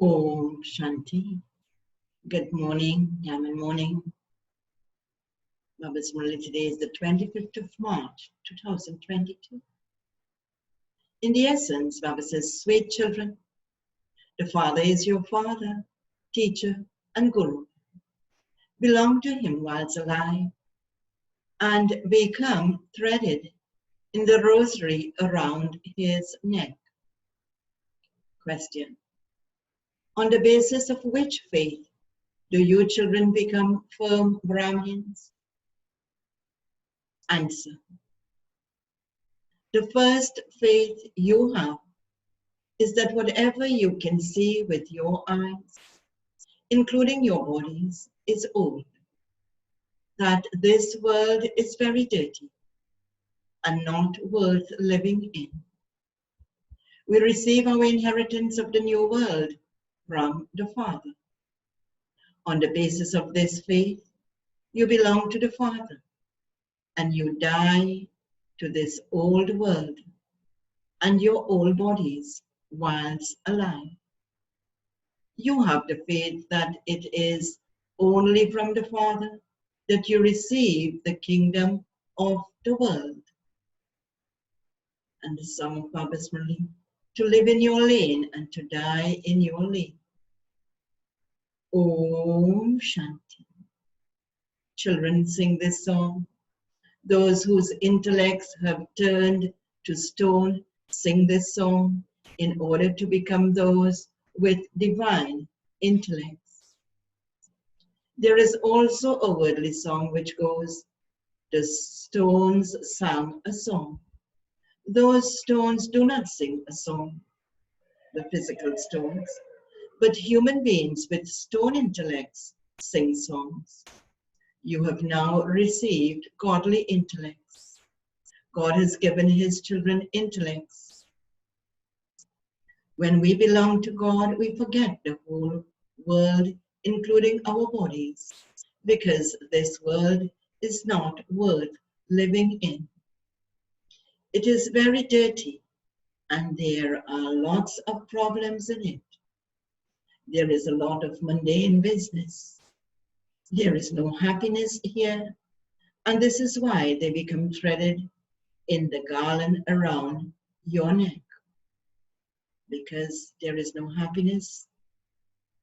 Om Shanti. Good morning, Yaman morning. Baba's Murli, today is the 25th of March, 2022. In the essence, Baba says, sweet children, the Father is your Father, teacher, and Guru. Belong to Him whilst alive, and become threaded in the rosary around His neck. Question. On the basis of which faith do you children become firm Brahmins? Answer. The first faith you have is that whatever you can see with your eyes, including your bodies, is old. That this world is very dirty and not worth living in. We receive our inheritance of the new world from the Father. On the basis of this faith, you belong to the Father, and you die to this old world and your old bodies whilst alive. You have the faith that it is only from the Father that you receive the kingdom of the world. And the song of Baba's Murli, to live in your lane and to die in your lane. Om Shanti. Children, sing this song. Those whose intellects have turned to stone, sing this song in order to become those with divine intellects. There is also a worldly song which goes, the stones sang a song. Those stones do not sing a song, the physical stones, but human beings with stone intellects sing songs. You have now received godly intellects. God has given His children intellects. When we belong to God, we forget the whole world, including our bodies, because this world is not worth living in. It is very dirty, and there are lots of problems in it. There is a lot of mundane business. There is no happiness here, and this is why they become threaded in the garland around your neck. Because there is no happiness,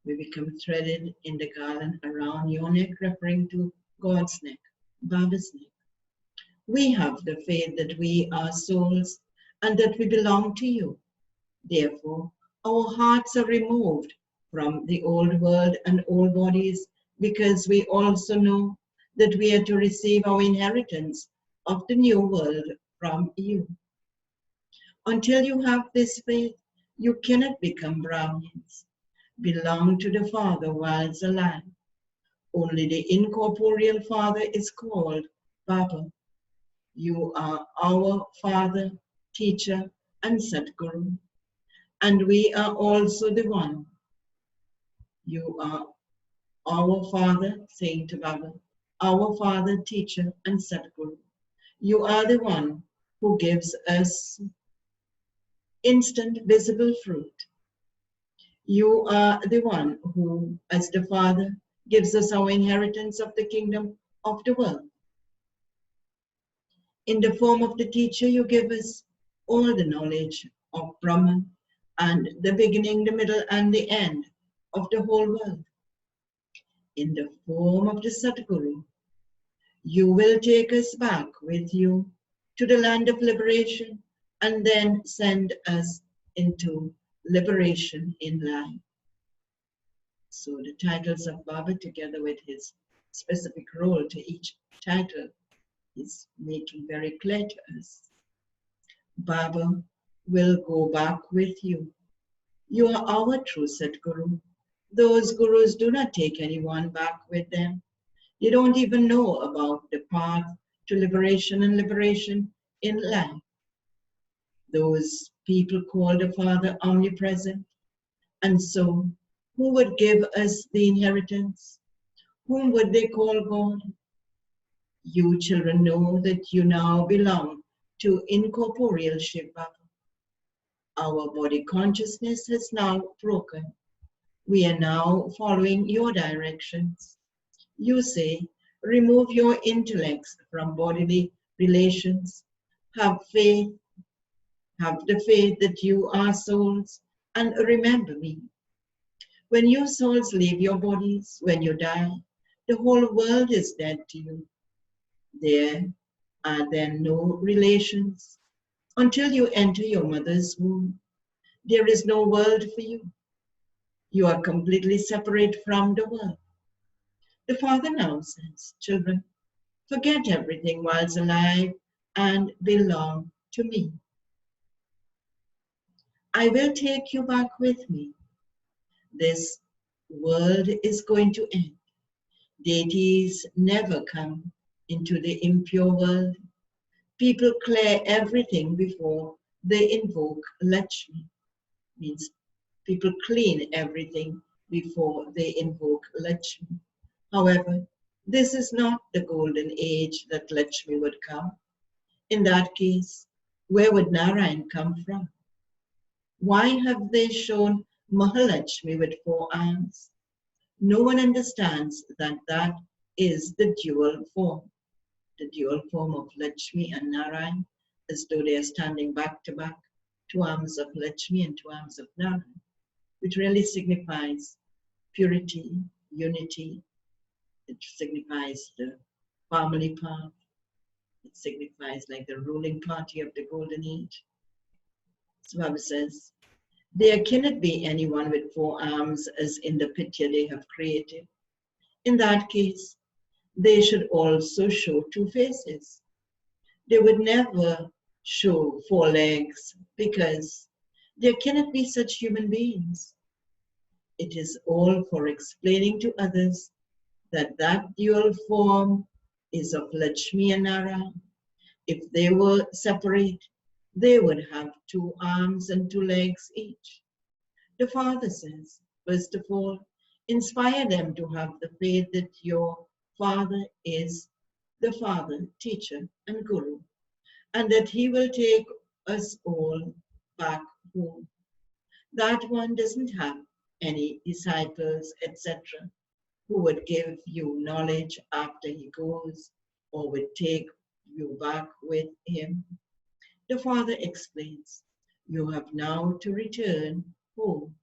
we become threaded in the garland around your neck, referring to God's neck, Baba's neck. We have the faith that we are souls and that we belong to you. Therefore, our hearts are removed from the old world and old bodies, because we also know that we are to receive our inheritance of the new world from you. Until you have this faith, you cannot become Brahmins, belong to the Father whilst alive. Only the incorporeal Father is called Baba. You are our Father, teacher, and Sadguru, and we are also the one. You are our Father, saying to Baba, our Father, teacher, and Sadguru. You are the one who gives us instant visible fruit. You are the one who, as the Father, gives us our inheritance of the kingdom of the world. In the form of the teacher, you give us all the knowledge of Brahman and the beginning, the middle, and the end of the whole world. In the form of the Sadguru, you will take us back with you to the land of liberation and then send us into liberation in life. So the titles of Baba, together with his specific role to each title, is making very clear to us. Baba will go back with you. You are our true Sadguru. Those gurus do not take anyone back with them. They don't even know about the path to liberation and liberation in life. Those people call the Father omnipresent. And so, who would give us the inheritance? Whom would they call God? You children know that you now belong to incorporeal Shiv Baba. Our body consciousness has now broken, We are now following your directions. You say, remove your intellects from bodily relations. Have faith, have the faith that you are souls, and remember me. When your souls leave your bodies, when you die, the whole world is dead to you. There are then no relations until you enter your mother's womb. There is no world for you. You are completely separate from the world. The Father now says, children, forget everything whilst alive and belong to me. I will take you back with me. This world is going to end. Deities never come into the impure world. People clear everything before they invoke Lakshmi. Means people clean everything before they invoke Lakshmi. However, this is not the golden age that Lakshmi would come. In that case, where would Narayan come from? Why have they shown Mahalakshmi with 4 arms? No one understands that that is the dual form of Lakshmi and Narayan, as though they are standing back to back, 2 arms of Lakshmi and 2 arms of Narayan, which really signifies purity, unity. It signifies the family path. It signifies like the ruling party of the golden age. So Baba says, there cannot be anyone with 4 arms as in the picture they have created. In that case, they should also show 2 faces. They would never show 4 legs because there cannot be such human beings. It is all for explaining to others that that dual form is of Lakshmi and Narayan. If they were separate, they would have 2 arms and 2 legs each. The Father says, first of all, inspire them to have the faith that your Father is the Father, teacher, and Guru, and that he will take us all back home. That one doesn't have any disciples, etc., who would give you knowledge after he goes or would take you back with him. The Father explains, you have now to return home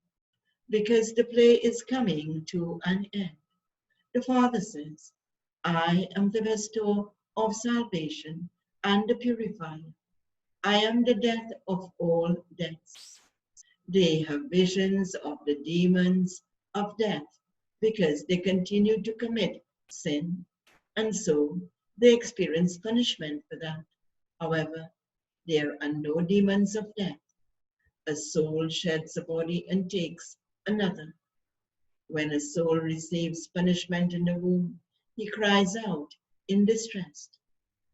because the play is coming to an end. The Father says, I am the bestower of salvation and the purifier. I am the death of all deaths. They have visions of the demons of death because they continue to commit sin, and so they experience punishment for that. However, there are no demons of death. A soul sheds a body and takes another. When a soul receives punishment in the womb, he cries out in distress.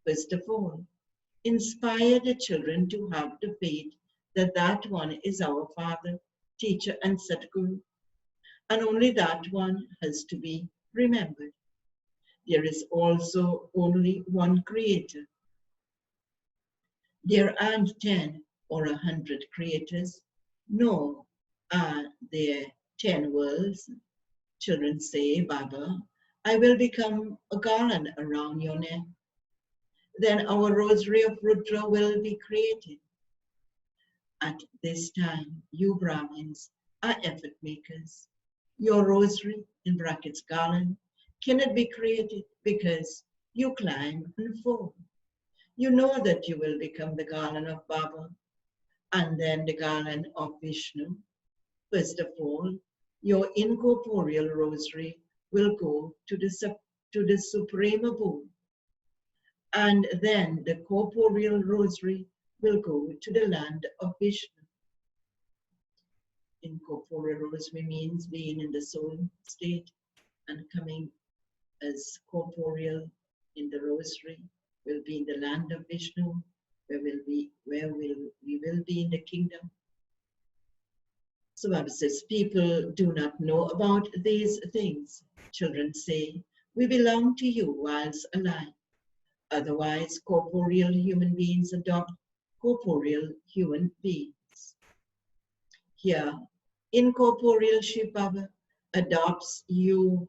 First of all, inspire the children to have the faith that that one is our Father, teacher, and Sadguru, and only that one has to be remembered. There is also only one Creator. There aren't 10 or 100 creators, nor are there 10 worlds. Children say, Baba, I will become a garland around your neck. Then our rosary of Rudra will be created. At this time, you Brahmins are effort makers. Your rosary, in brackets garland, cannot be created because you climb and fall. You know that you will become the garland of Baba and then the garland of Vishnu. First of all, your incorporeal rosary will go to the supreme abode, and then the corporeal rosary will go to the land of Vishnu. Incorporeal rosary means being in the soul state and coming as corporeal in the rosary will be in the land of Vishnu, where we will be in the kingdom. So Baba says, people do not know about these things. Children say, we belong to you whilst alive. Otherwise, corporeal human beings adopt corporeal human beings. Here, incorporeal Shiv Baba adopts you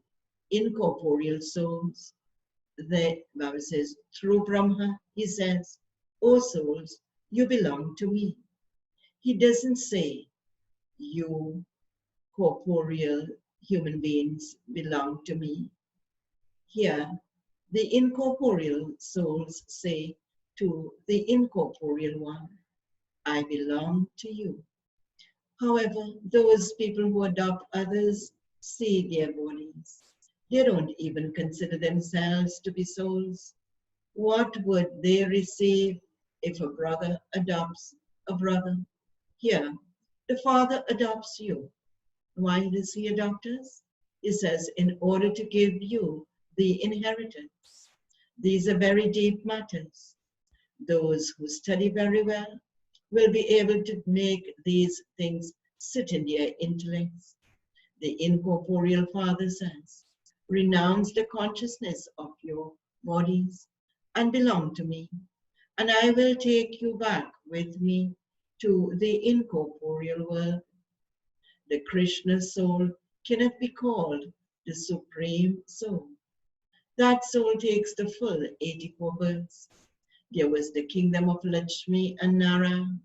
incorporeal souls. The Bible says, through Brahma, he says, O souls, you belong to me. He doesn't say you corporeal human beings belong to me. Here, the incorporeal souls say to the incorporeal one, I belong to you. However, those people who adopt others see their bodies. They don't even consider themselves to be souls. What would they receive if a brother adopts a brother? Here, the Father adopts you. Why does he adopt us? He says, in order to give you the inheritance. These are very deep matters. Those who study very well will be able to make these things sit in their intellects. The incorporeal Father says, renounce the consciousness of your bodies and belong to me, and I will take you back with me to the incorporeal world. The Krishna soul cannot be called the supreme soul. That soul takes the full 84 births. There was the kingdom of Lakshmi and Narayan.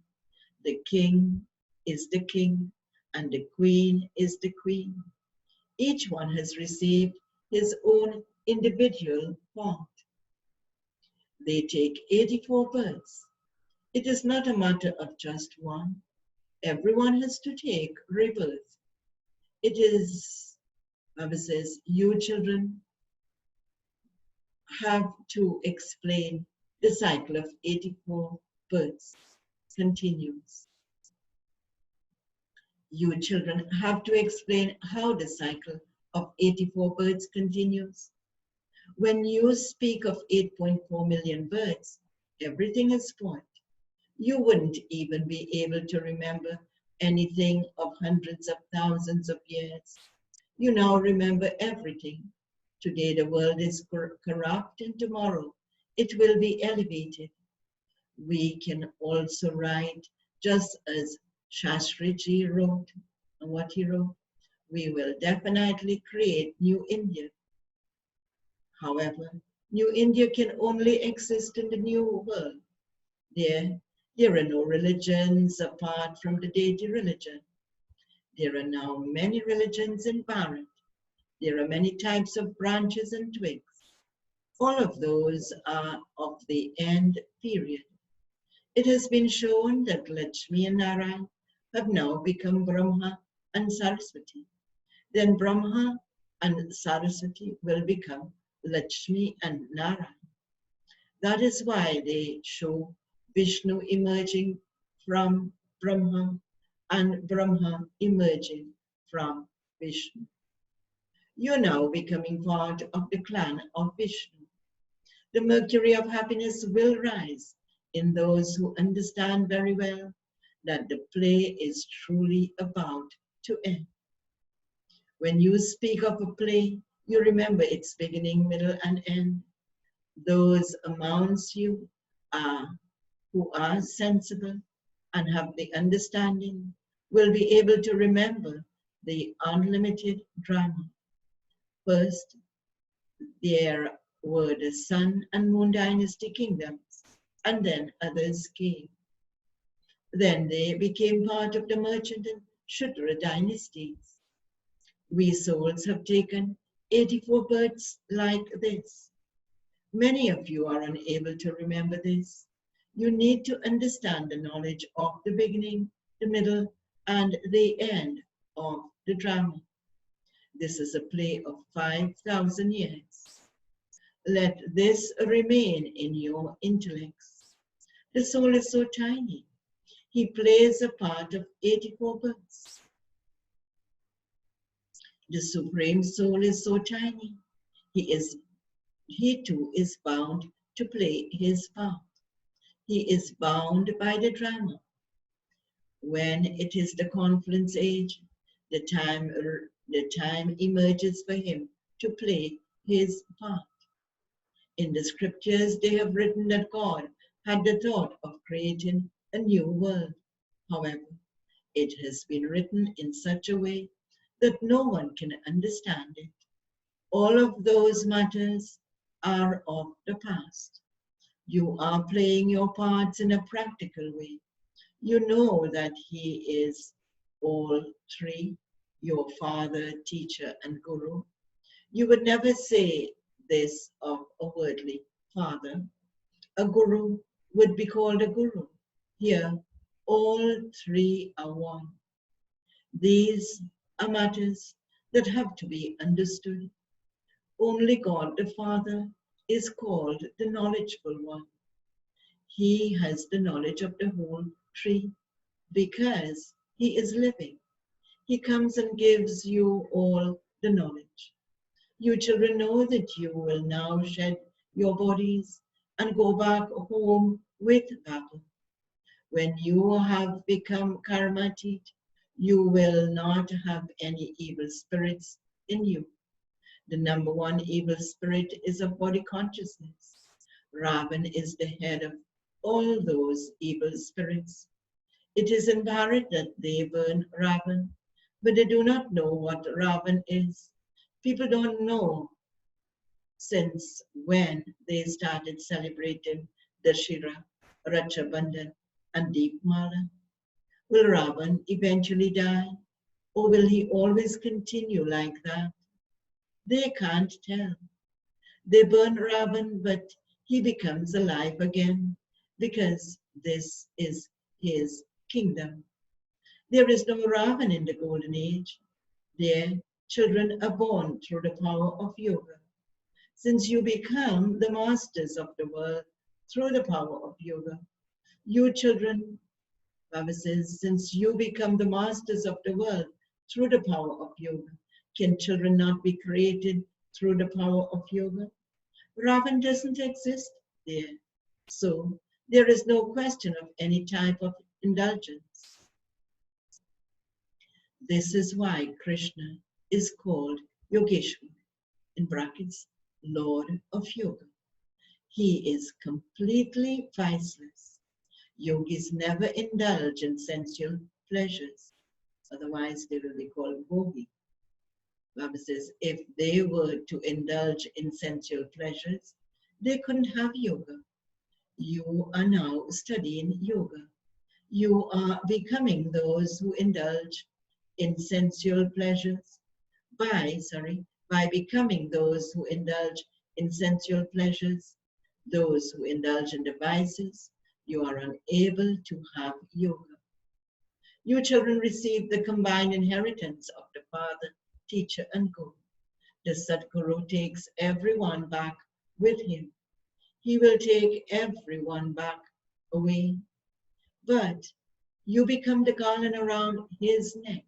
The king is the king, and the queen is the queen. Each one has received his own individual part. They take 84 births. It is not a matter of just one. Everyone has to take rebirth. It is, Bible says, you children have to explain the cycle of 84 births continues. You children have to explain how the cycle of 84 births continues. When you speak of 8.4 million births, everything is spoiled. You wouldn't even be able to remember anything of hundreds of thousands of years. You now remember everything. Today the world is corrupt, and tomorrow it will be elevated. We can also write just as Shastriji wrote, and what he wrote, we will definitely create New India. However, New India can only exist in the new world. There are no religions apart from the deity religion. There are now many religions in Bharat. There are many types of branches and twigs. All of those are of the end period. It has been shown that Lakshmi and Narayan have now become Brahma and Saraswati. Then Brahma and Saraswati will become Lakshmi and Narayan. That is why they show Vishnu emerging from Brahma and Brahma emerging from Vishnu. You're now becoming part of the clan of Vishnu. The mercury of happiness will rise in those who understand very well that the play is truly about to end. When you speak of a play, you remember its beginning, middle, and end. Those amongst you who are sensible and have the understanding will be able to remember the unlimited drama. First, there were the Sun and Moon dynasty kingdoms, and then others came. Then they became part of the Merchant and Shudra dynasties. We souls have taken 84 births like this. Many of you are unable to remember this. You need to understand the knowledge of the beginning, the middle, and the end of the drama. This is a play of 5,000 years. Let this remain in your intellects. The soul is so tiny. He plays a part of 84 births. The Supreme Soul is so tiny. He too is bound to play his part. He is bound by the drama. When it is the confluence age, the time emerges for him to play his part. In the scriptures, they have written that God had the thought of creating a new world. However, it has been written in such a way that no one can understand it. All of those matters are of the past. You are playing your parts in a practical way. You know that He is all three, your father, teacher, and guru. You would never say this of a worldly father. A guru would be called a guru. Here, all three are one. These are matters that have to be understood. Only God the Father is called the knowledgeable one. He has the knowledge of the whole tree because He is living. He comes and gives you all the knowledge. You children know that you will now shed your bodies and go back home with Baba. When you have become karmatit, you will not have any evil spirits in you. The number one evil spirit is of body consciousness. Ravan is the head of all those evil spirits. It is in Bharat that they burn Ravan, but they do not know what Ravan is. People don't know since when they started celebrating Dashira, Raksha Bandhan, and Deepmala. Will Ravan eventually die, or will he always continue like that? They can't tell. They burn Ravan, but he becomes alive again because this is his kingdom. There is no Ravan in the golden age. There, children are born through the power of yoga. Since you become the masters of the world through the power of yoga, you children, Baba says, since you become the masters of the world through the power of yoga, can children not be created through the power of yoga? Ravan doesn't exist there. So there is no question of any type of indulgence. This is why Krishna is called Yogeshwar, in brackets, Lord of Yoga. He is completely viceless. Yogis never indulge in sensual pleasures. Otherwise, they will be called bhogi. Baba says, if they were to indulge in sensual pleasures, they couldn't have yoga. You are now studying yoga. You are becoming those who indulge in sensual pleasures by becoming those who indulge in sensual pleasures, those who indulge in devices, you are unable to have yoga. You children receive the combined inheritance of the Father, Teacher, and Guru. The Sadguru takes everyone back with him. He will take everyone back away. But you become the garland around his neck.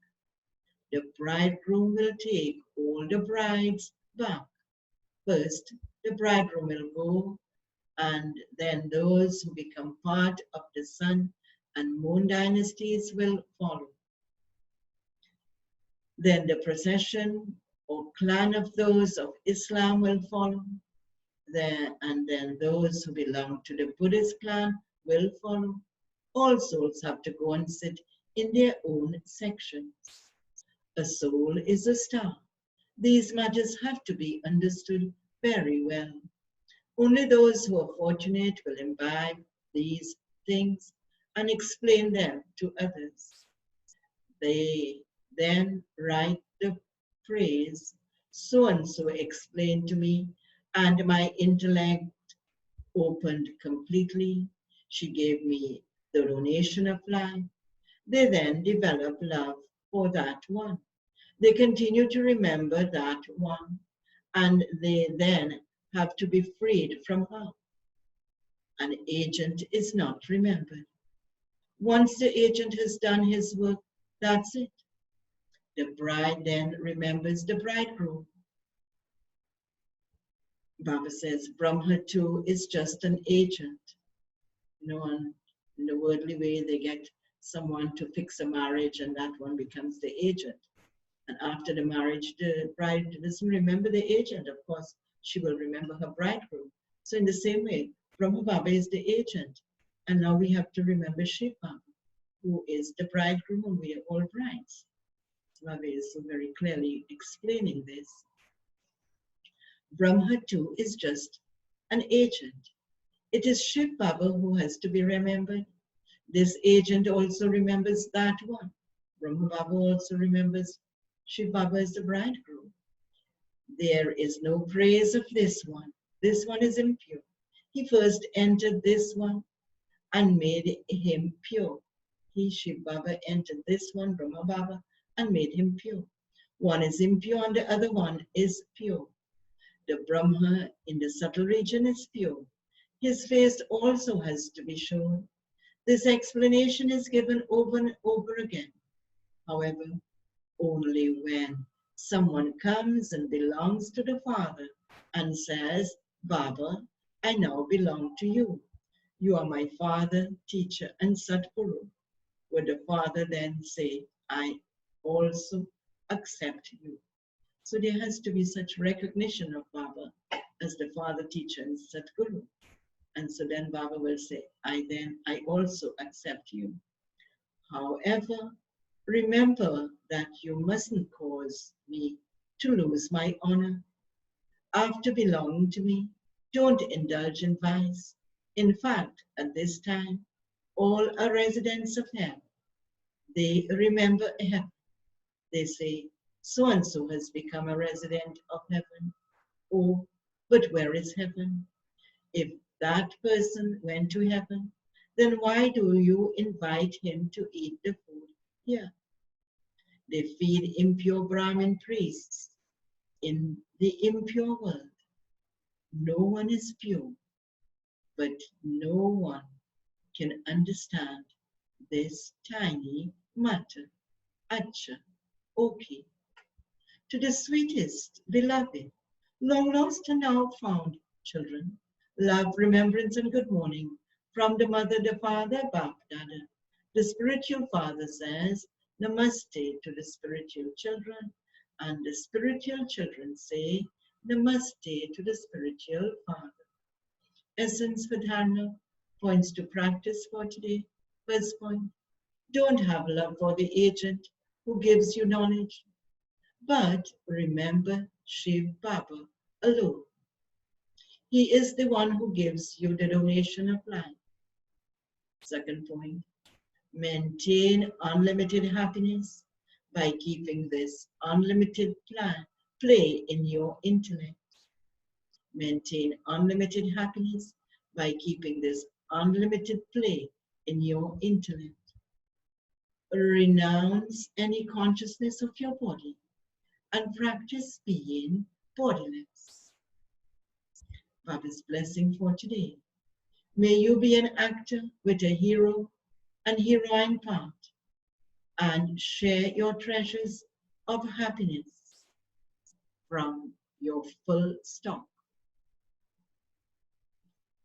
The bridegroom will take all the brides back. First, the bridegroom will go, and then those who become part of the sun and moon dynasties will follow. Then the procession or clan of those of Islam will follow. And then those who belong to the Buddhist clan will follow. All souls have to go and sit in their own sections. A soul is a star. These matters have to be understood very well. Only those who are fortunate will imbibe these things and explain them to others. They then write the phrase, so and so explained to me, and my intellect opened completely. She gave me the donation of life. They then develop love for that one. They continue to remember that one, and they then have to be freed from her. An agent is not remembered. Once the agent has done his work, that's it. The bride then remembers the bridegroom. Baba says Brahma too is just an agent. You know, in the worldly way, they get someone to fix a marriage and that one becomes the agent. And after the marriage, the bride doesn't remember the agent. Of course, she will remember her bridegroom. So in the same way, Brahma Baba is the agent. And now we have to remember Shiv Baba, who is the bridegroom, and we are all brides. Baba is so very clearly explaining this. Brahma too is just an agent. It is Shiv Baba who has to be remembered. This agent also remembers that one. Brahma Baba also remembers Shiv Baba as the bridegroom. There is no praise of this one. This one is impure. He first entered this one and made him pure. He, Shiv Baba, entered this one, Brahma Baba, and made him pure. One is impure and the other one is pure. The Brahma in the subtle region is pure. His face also has to be shown. This explanation is given over and over again. However, only when someone comes and belongs to the Father and says, Baba, I now belong to you. You are my Father, teacher, and Satguru. Would the Father then say, I also accept you? So there has to be such recognition of Baba as the Father, teacher, and Satguru. And so then Baba will say, I also accept you. However, remember that you mustn't cause me to lose my honor. After belonging to me, don't indulge in vice. In fact, at this time, all are residents of heaven. They remember heaven. They say, so and so has become a resident of heaven. Oh, but where is heaven? If that person went to heaven, then why do you invite him to eat the food here? They feed impure Brahmin priests in the impure world. No one is pure, but no one can understand this tiny matter. Acha, okay. To the sweetest, beloved, long lost and now found children, love, remembrance, and good morning from the mother, the father, Bap Dada. The spiritual father says, Namaste to the spiritual children, and the spiritual children say, Namaste to the spiritual father. Essence for Dharma, points to practice for today. First point, don't have love for the agent who gives you knowledge, but remember Shiv Baba alone. He is the one who gives you the donation of life. Second point, maintain unlimited happiness by keeping this unlimited play in your intellect. Maintain unlimited happiness by keeping this unlimited play in your intellect. Renounce any consciousness of your body and practice being bodiless. Baba's blessing for today. May you be an actor with a hero and heroine part and share your treasures of happiness from your full stock.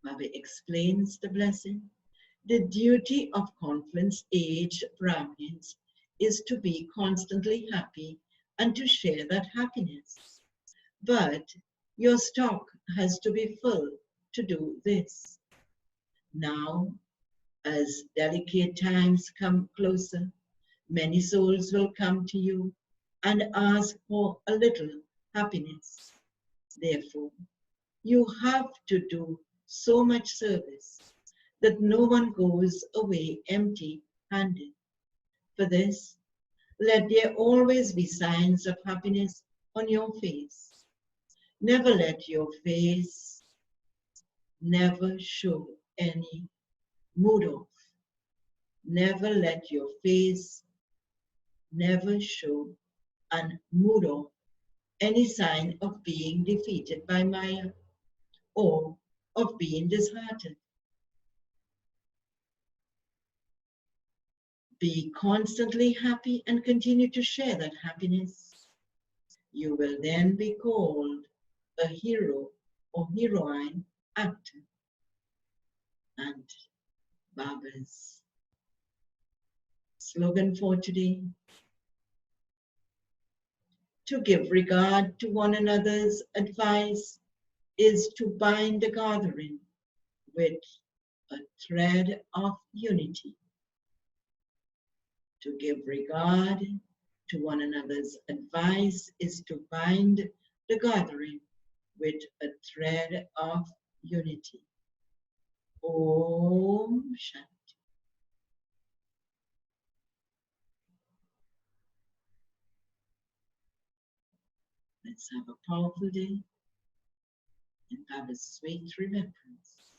Baba explains the blessing. The duty of confluence-age Brahmins is to be constantly happy and to share that happiness. But your stock has to be full to do this. Now, as delicate times come closer, many souls will come to you and ask for a little happiness. Therefore, you have to do so much service that no one goes away empty-handed. For this, let there always be signs of happiness on your face. Never let your face never show any mood off. Never let your face never show and mood off any sign of being defeated by Maya or of being disheartened. Be constantly happy and continue to share that happiness. You will then be called a hero or heroine actor. And Baba's slogan for today, to give regard to one another's advice is to bind the gathering with a thread of unity. To give regard to one another's advice is to bind the gathering with a thread of unity. Om Shanti. Let's have a powerful day and have a sweet remembrance.